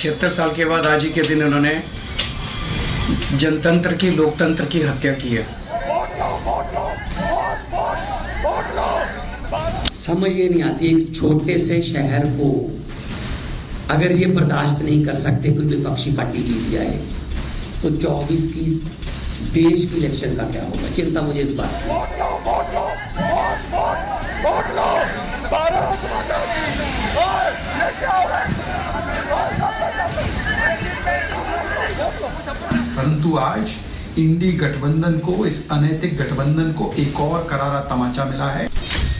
76 साल के बाद आज ही के दिन उन्होंने जनतंत्र की, लोकतंत्र की हत्या की है। समझ ये नहीं आती, एक छोटे से शहर को अगर ये बर्दाश्त नहीं कर सकते कोई विपक्षी पार्टी जीत जाए, तो 24 की देश की इलेक्शन का क्या होगा? चिंता मुझे इस बात की। परंतु आज इंडी गठबंधन को, इस अनैतिक गठबंधन को एक और करारा तमाचा मिला है।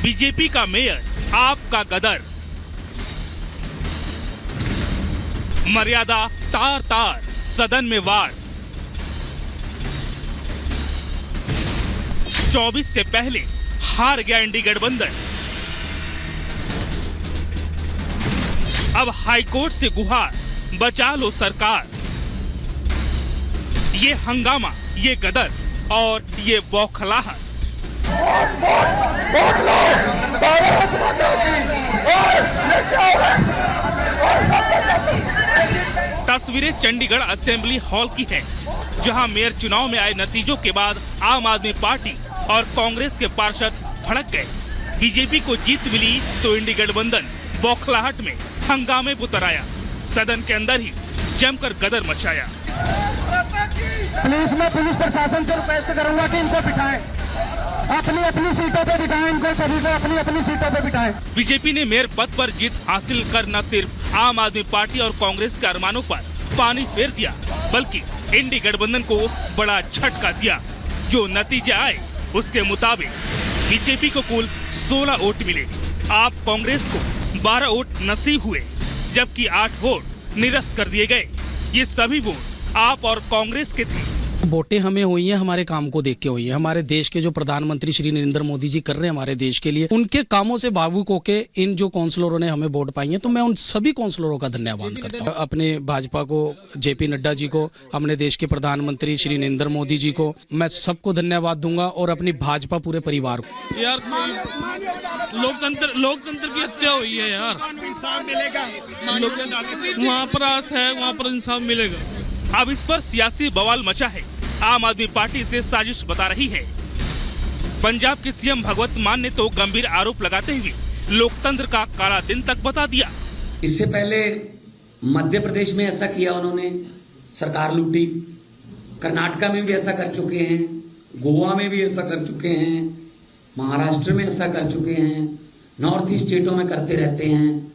बीजेपी का मेयर आपका गदर, मर्यादा तार तार, सदन में वार। 24 से पहले हार गया इंडी गठबंधन। अब हाईकोर्ट से गुहार, बचा लो सरकार। ये हंगामा, ये गदर और ये बौखलाहट। तस्वीरें चंडीगढ़ असेंबली हॉल की हैं, जहां मेयर चुनाव में आए नतीजों के बाद आम आदमी पार्टी और कांग्रेस के पार्षद भड़क गए। बीजेपी को जीत मिली तो इंडी गठबंधन बौखलाहट में हंगामे पर उतर आया। सदन के अंदर ही जमकर गदर मचाया। पुलिस में पुलिस प्रशासन से रिक्वेस्ट करूंगा कि इनको बिठाएं, अपनी अपनी सीटों पे बिठाएं, इनको सभी को अपनी अपनी सीटों पे बिठाएं। बीजेपी ने मेयर पद पर जीत हासिल कर न सिर्फ आम आदमी पार्टी और कांग्रेस के अरमानों पर पानी फेर दिया, बल्कि इंडी गठबंधन को बड़ा झटका दिया। जो नतीजे आए उसके मुताबिक बीजेपी को कुल 16 वोट मिले, आप कांग्रेस को 12 वोट नसीब हुए, जबकि 8 वोट निरस्त कर दिए गए। ये सभी वोट आप और कांग्रेस के थे। वोटें हमें हुई हैं, हमारे काम को देख के हुई है। हमारे देश के जो प्रधानमंत्री श्री नरेंद्र मोदी जी कर रहे हैं हमारे देश के लिए, उनके कामों से भावुक होके इन जो काउंसलरों ने हमें वोट पाई है, तो मैं उन सभी काउंसलरों का धन्यवाद करता हूँ। अपने भाजपा को, जेपी नड्डा जी को, अपने देश के प्रधानमंत्री श्री नरेंद्र मोदी जी को, मैं सबको धन्यवाद दूंगा और अपनी भाजपा पूरे परिवार को। यार लोकतंत्र की हत्या हुई है यार, इंसाफ मिलेगा। वहाँ पर आस है, वहाँ पर इंसाफ मिलेगा। अब इस पर सियासी बवाल मचा है। आम आदमी पार्टी इसे साजिश बता रही है। पंजाब के सीएम भगवंत मान ने तो गंभीर आरोप लगाते हुए लोकतंत्र का काला दिन तक बता दिया। इससे पहले मध्य प्रदेश में ऐसा किया उन्होंने, सरकार लूटी। कर्नाटका में भी ऐसा कर चुके हैं, गोवा में भी ऐसा कर चुके हैं, महाराष्ट्र में ऐसा कर चुके हैं, नॉर्थ ईस्ट स्टेटों में करते रहते हैं।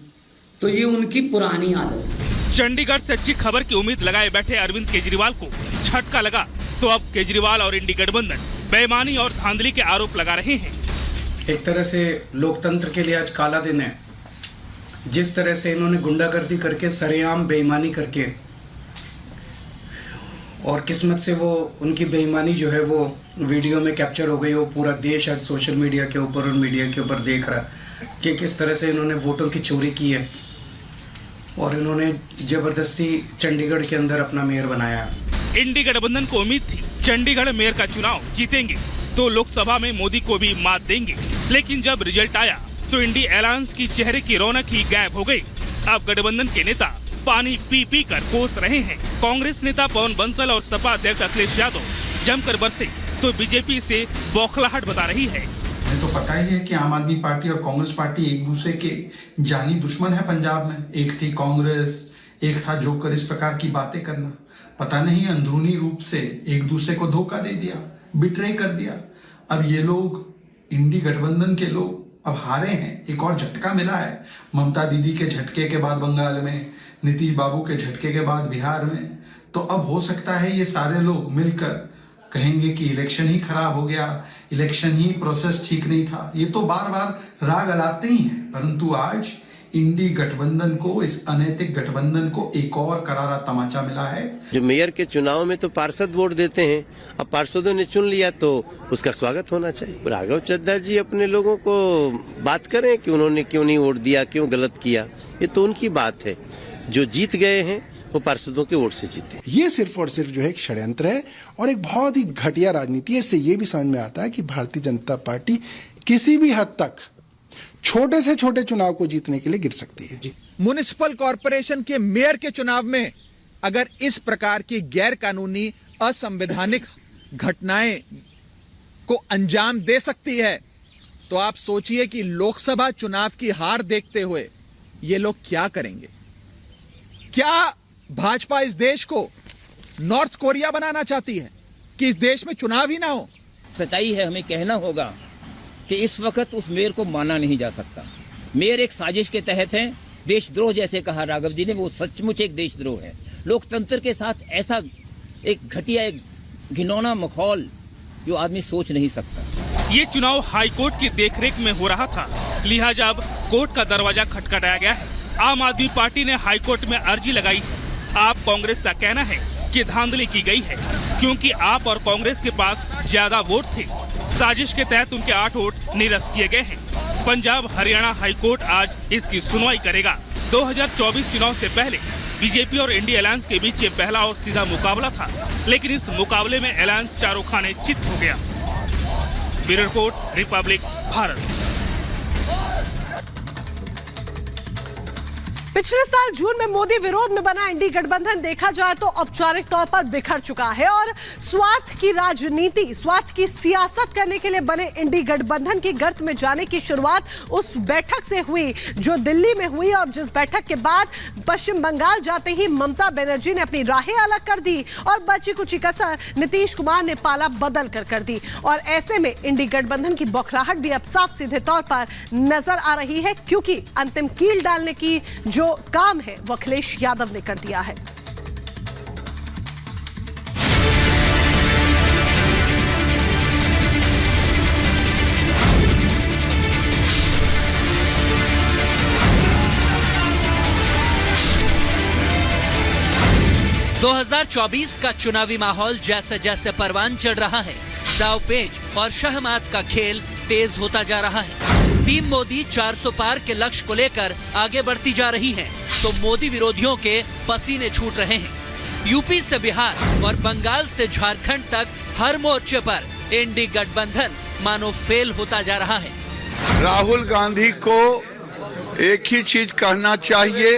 तो ये उनकी पुरानी आदत है। चंडीगढ़ से अच्छी खबर की उम्मीद लगाए बैठे अरविंद केजरीवाल को झटका लगा, तो अब केजरीवाल और इंडी गठबंधन बेईमानी और धांधली के आरोप लगा रहे हैं। एक तरह से लोकतंत्र के लिए आज काला दिन है। जिस तरह से इन्होंने गुंडागर्दी करके, सरेआम बेईमानी करके, और किस्मत से वो उनकी बेईमानी जो है वो वीडियो में कैप्चर हो गई। वो पूरा देश आज सोशल मीडिया के ऊपर और मीडिया के ऊपर देख रहा है कि किस तरह से इन्होंने वोटों की चोरी की है और इन्होंने जबरदस्ती चंडीगढ़ के अंदर अपना मेयर बनाया है। इंडी गठबंधन को उम्मीद थी चंडीगढ़ मेयर का चुनाव जीतेंगे तो लोकसभा में मोदी को भी मात देंगे, लेकिन जब रिजल्ट आया तो इंडी अलायंस की चेहरे की रौनक ही गायब हो गई। अब गठबंधन के नेता पानी पी पी कर कोस रहे हैं। कांग्रेस नेता पवन बंसल और सपा अध्यक्ष अखिलेश यादव जमकर बरसे, तो बीजेपी से बौखलाहट बता रही है। हमें तो पता ही है कि आम आदमी पार्टी और कांग्रेस पार्टी एक दूसरे के जानी दुश्मन है। पंजाब में एक थी कांग्रेस, एक था जोकर। इस प्रकार की बातें करना, पता नहीं अंदरूनी रूप से एक दूसरे को धोखा दे दिया, बिट्रे कर दिया। अब ये लोग, इंडी गठबंधन के लोग अब हारे हैं। एक और झटका मिला है, ममता दीदी के झटके के बाद बंगाल में, नीतीश बाबू के झटके के बाद बिहार में। तो अब हो सकता है ये सारे लोग मिलकर कहेंगे कि इलेक्शन ही खराब हो गया, इलेक्शन ही प्रोसेस ठीक नहीं था। ये तो बार बार राग अलाते ही हैं, परंतु आज इंडी गठबंधन को, इस अनैतिक गठबंधन को एक और करारा तमाचा मिला है। जो मेयर के चुनाव में तो पार्षद वोट देते हैं, अब पार्षदों ने चुन लिया तो उसका स्वागत होना चाहिए। राघव चड्ढा जी अपने लोगों को बात करें कि उन्होंने क्यों नहीं वोट दिया, क्यों गलत किया, ये तो उनकी बात है। जो जीत गए हैं वो पार्षदों के वोट से जीते। ये सिर्फ और सिर्फ जो है एक षड्यंत्र है और एक बहुत ही घटिया राजनीति है। इससे ये भी समझ में आता है कि भारतीय जनता पार्टी किसी भी हद तक छोटे से छोटे चुनाव को जीतने के लिए गिर सकती है। म्युनिसिपल कॉरपोरेशन के मेयर के चुनाव में अगर इस प्रकार की गैर कानूनी असंवैधानिक घटनाएं को अंजाम दे सकती है तो आप सोचिए कि लोकसभा चुनाव की हार देखते हुए ये लोग क्या करेंगे। क्या भाजपा इस देश को नॉर्थ कोरिया बनाना चाहती है कि इस देश में चुनाव ही ना हो? सच्चाई है, हमें कहना होगा कि इस वक्त उस मेयर को माना नहीं जा सकता। मेयर एक साजिश के तहत है, देशद्रोह जैसे कहा राघव जी ने, वो सचमुच एक देशद्रोह है। लोकतंत्र के साथ ऐसा एक घटिया, एक घिनौना माहौल जो आदमी सोच नहीं सकता। ये चुनाव हाईकोर्ट की देखरेख में हो रहा था, लिहाजा अब कोर्ट का दरवाजा खटखटाया गया है। आम आदमी पार्टी ने हाईकोर्ट में अर्जी लगाई है। आप कांग्रेस का कहना है कि धांधली की गई है क्योंकि आप और कांग्रेस के पास ज्यादा वोट थे। साजिश के तहत उनके 8 वोट निरस्त किए गए हैं। पंजाब हरियाणा हाईकोर्ट आज इसकी सुनवाई करेगा। 2024 चुनाव से पहले बीजेपी और इंडिया अलायंस के बीच ये पहला और सीधा मुकाबला था, लेकिन इस मुकाबले में अलायंस चारों खाने चित हो गया। Bureau report, Republic Bharat. पिछले साल जून में मोदी विरोध में बना इंडी गठबंधन देखा जाए तो औपचारिक तौर पर बिखर चुका है और स्वार्थ की राजनीति, स्वार्थ की सियासत करने के लिए बने इंडी गठबंधन की गर्त में जाने की शुरुआत उस बैठक से हुई जो दिल्ली में हुई और जिस बैठक के बाद पश्चिम बंगाल जाते ही ममता बनर्जी ने अपनी राहें अलग कर दी और बची कुची कसर नीतीश कुमार ने पाला बदल कर दी। और ऐसे में इंडी गठबंधन की बौखलाहट भी अब साफ सीधे तौर पर नजर आ रही है क्योंकि अंतिम कील डालने की जो काम है वो अखिलेश यादव ने कर दिया है। दो 2024 का चुनावी माहौल जैसे जैसे परवान चढ़ रहा है, दावपेच और शहमात का खेल तेज होता जा रहा है। टीम मोदी 400 पार के लक्ष्य को लेकर आगे बढ़ती जा रही है तो मोदी विरोधियों के पसीने छूट रहे हैं। यूपी से बिहार और बंगाल से झारखंड तक हर मोर्चे पर इंडी गठबंधन मानो फेल होता जा रहा है। राहुल गांधी को एक ही चीज कहना चाहिए,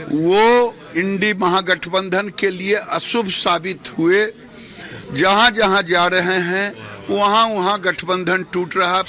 वो इंडी महागठबंधन के लिए अशुभ साबित हुए। जहां जहां जा रहे हैं वहां वहां गठबंधन टूट रहा।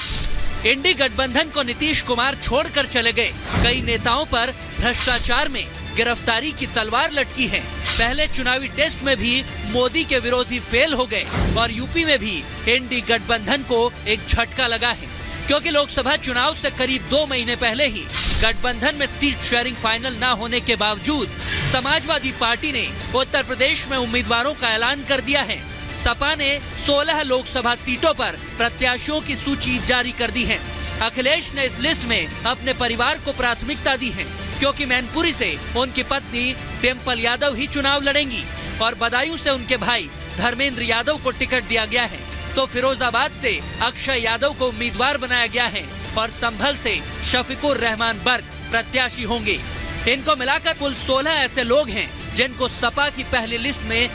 इंडी गठबंधन को नीतीश कुमार छोड़कर चले गए। कई नेताओं पर भ्रष्टाचार में गिरफ्तारी की तलवार लटकी है। पहले चुनावी टेस्ट में भी मोदी के विरोधी फेल हो गए और यूपी में भी इंडी गठबंधन को एक झटका लगा है क्योंकि लोकसभा चुनाव से करीब 2 महीने पहले ही गठबंधन में सीट शेयरिंग फाइनल न होने के बावजूद समाजवादी पार्टी ने उत्तर प्रदेश में उम्मीदवारों का ऐलान कर दिया है। सपा ने 16 लोकसभा सीटों पर प्रत्याशियों की सूची जारी कर दी है। अखिलेश ने इस लिस्ट में अपने परिवार को प्राथमिकता दी है क्योंकि मैनपुरी से उनकी पत्नी डिम्पल यादव ही चुनाव लड़ेंगी और बदायूं से उनके भाई धर्मेंद्र यादव को टिकट दिया गया है तो फिरोजाबाद से अक्षय यादव को उम्मीदवार बनाया गया है और संभल से शफीकुर रहमान बर्क प्रत्याशी होंगे। इनको मिलाकर कुल 16 ऐसे लोग हैं जिनको सपा की पहली लिस्ट में